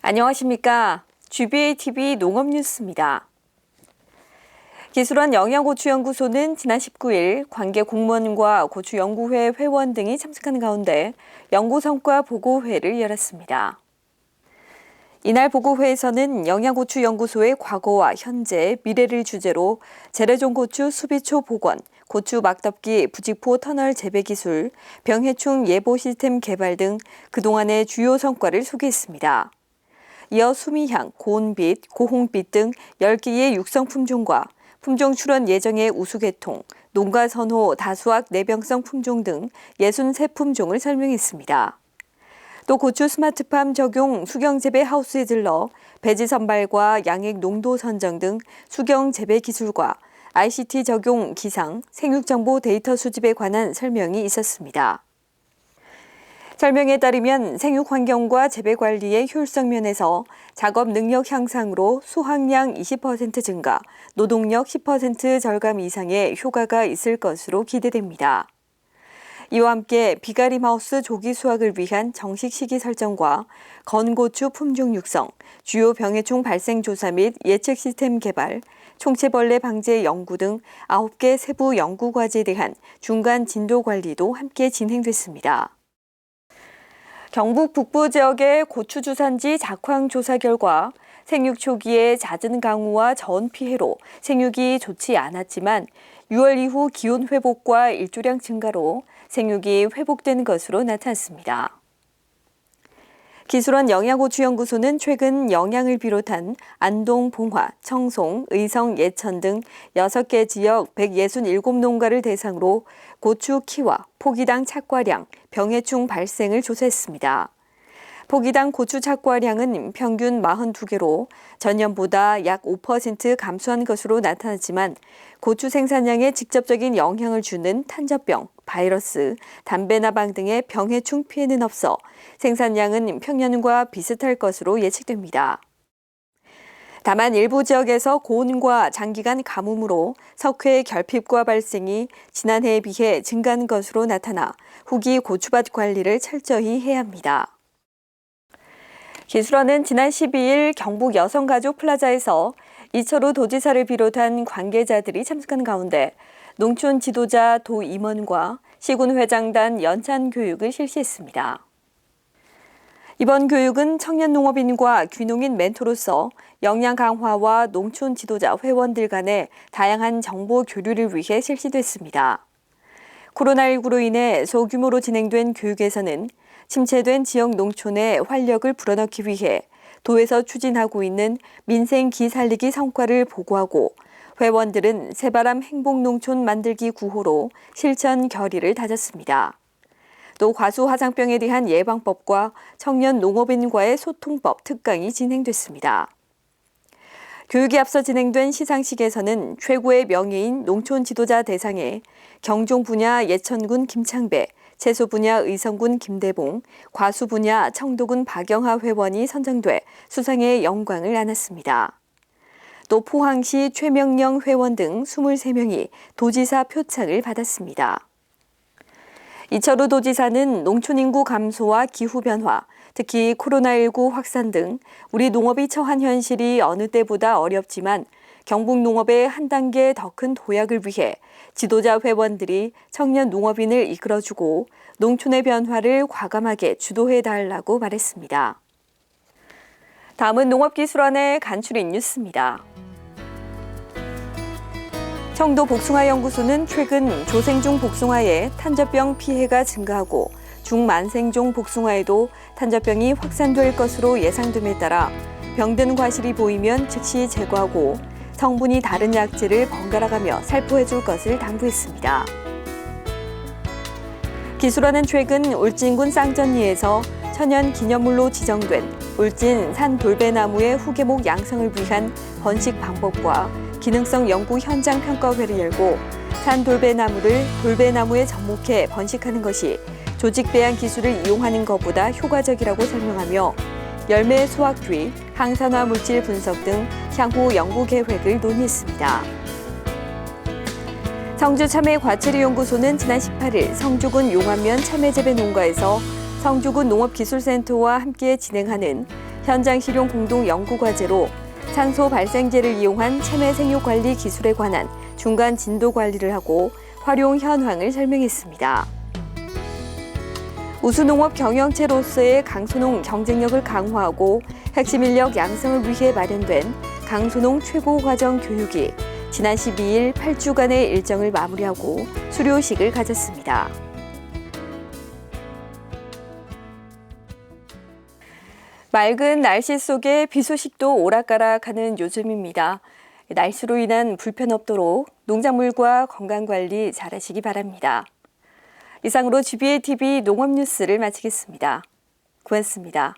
안녕하십니까. GBA-TV 농업뉴스입니다. 기술원 영양고추연구소는 지난 19일 관계 공무원과 고추연구회 회원 등이 참석하는 가운데 연구성과 보고회를 열었습니다. 이날 보고회에서는 영양고추연구소의 과거와 현재, 미래를 주제로 재래종 고추 수비초 복원, 고추 막덮기 부직포 터널 재배 기술, 병해충 예보 시스템 개발 등 그동안의 주요 성과를 소개했습니다. 이어 수미향, 고온빛, 고홍빛 등 10개의 육성 품종과 품종 출원 예정의 우수계통, 농가 선호 다수학 내병성 품종 등 63품종을 설명했습니다. 또 고추 스마트팜 적용 수경 재배 하우스에 들러 배지 선발과 양액 농도 선정 등 수경 재배 기술과 ICT 적용 기상, 생육 정보 데이터 수집에 관한 설명이 있었습니다. 설명에 따르면 생육 환경과 재배 관리의 효율성 면에서 작업 능력 향상으로 수확량 20% 증가, 노동력 10% 절감 이상의 효과가 있을 것으로 기대됩니다. 이와 함께 비가림하우스 조기 수확을 위한 정식 시기 설정과 건고추 품종 육성, 주요 병해충 발생 조사 및 예측 시스템 개발, 총체벌레 방제 연구 등 9개 세부 연구 과제에 대한 중간 진도 관리도 함께 진행됐습니다. 경북 북부 지역의 고추 주산지 작황 조사 결과 생육 초기의 잦은 강우와 저온 피해로 생육이 좋지 않았지만 6월 이후 기온 회복과 일조량 증가로 생육이 회복된 것으로 나타났습니다. 기술원 영양고추연구소는 최근 영양을 비롯한 안동, 봉화, 청송, 의성, 예천 등 6개 지역 167농가를 대상으로 고추 키와 포기당 착과량, 병해충 발생을 조사했습니다. 포기당 고추 착과량은 평균 42개로 전년보다 약 5% 감소한 것으로 나타났지만 고추 생산량에 직접적인 영향을 주는 탄저병, 바이러스, 담배나방 등의 병해충 피해는 없어 생산량은 평년과 비슷할 것으로 예측됩니다. 다만 일부 지역에서 고온과 장기간 가뭄으로 석회 결핍과 발생이 지난해에 비해 증가한 것으로 나타나 후기 고추밭 관리를 철저히 해야 합니다. 기술원은 지난 12일 경북 여성가족 플라자에서 이철우 도지사를 비롯한 관계자들이 참석한 가운데 농촌 지도자 도 임원과 시군회장단 연찬 교육을 실시했습니다. 이번 교육은 청년 농업인과 귀농인 멘토로서 역량 강화와 농촌 지도자 회원들 간의 다양한 정보 교류를 위해 실시됐습니다. 코로나19로 인해 소규모로 진행된 교육에서는 침체된 지역 농촌에 활력을 불어넣기 위해 도에서 추진하고 있는 민생 기살리기 성과를 보고하고 회원들은 새바람 행복농촌 만들기 구호로 실천 결의를 다졌습니다. 또 과수 화상병에 대한 예방법과 청년 농업인과의 소통법 특강이 진행됐습니다. 교육에 앞서 진행된 시상식에서는 최고의 명예인 농촌 지도자 대상에 경종 분야 예천군 김창배, 채소 분야 의성군 김대봉, 과수 분야 청도군 박영하 회원이 선정돼 수상의 영광을 안았습니다. 또 포항시 최명령 회원 등 23명이 도지사 표창을 받았습니다. 이철우 도지사는 농촌 인구 감소와 기후 변화, 특히 코로나19 확산 등 우리 농업이 처한 현실이 어느 때보다 어렵지만 경북 농업의 한 단계 더 큰 도약을 위해 지도자 회원들이 청년 농업인을 이끌어주고 농촌의 변화를 과감하게 주도해달라고 말했습니다. 다음은 농업기술원의 간추린 뉴스입니다. 청도 복숭아연구소는 최근 조생종 복숭아에 탄저병 피해가 증가하고 중만생종 복숭아에도 탄저병이 확산될 것으로 예상됨에 따라 병든 과실이 보이면 즉시 제거하고 성분이 다른 약재를 번갈아가며 살포해줄 것을 당부했습니다. 기술원은 최근 울진군 쌍전리에서 천연 기념물로 지정된 울진 산돌배나무의 후계목 양성을 위한 번식 방법과 기능성 연구 현장 평가회를 열고 산돌배나무를 돌배나무에 접목해 번식하는 것이 조직 배양 기술을 이용하는 것보다 효과적이라고 설명하며 열매 수확 뒤 항산화 물질 분석 등 향후 연구 계획을 논의했습니다. 성주 참외과체류연구소는 지난 18일 성주군 용암면 참외재배 농가에서 성주군 농업기술센터와 함께 진행하는 현장 실용 공동 연구 과제로 산소 발생제를 이용한 체내 생육 관리 기술에 관한 중간 진도 관리를 하고 활용 현황을 설명했습니다. 우수농업 경영체로서의 강소농 경쟁력을 강화하고 핵심 인력 양성을 위해 마련된 강소농 최고과정 교육이 지난 12일 8주간의 일정을 마무리하고 수료식을 가졌습니다. 맑은 날씨 속에 비 소식도 오락가락하는 요즘입니다. 날씨로 인한 불편 없도록 농작물과 건강관리 잘하시기 바랍니다. 이상으로 GBA TV 농업뉴스를 마치겠습니다. 고맙습니다.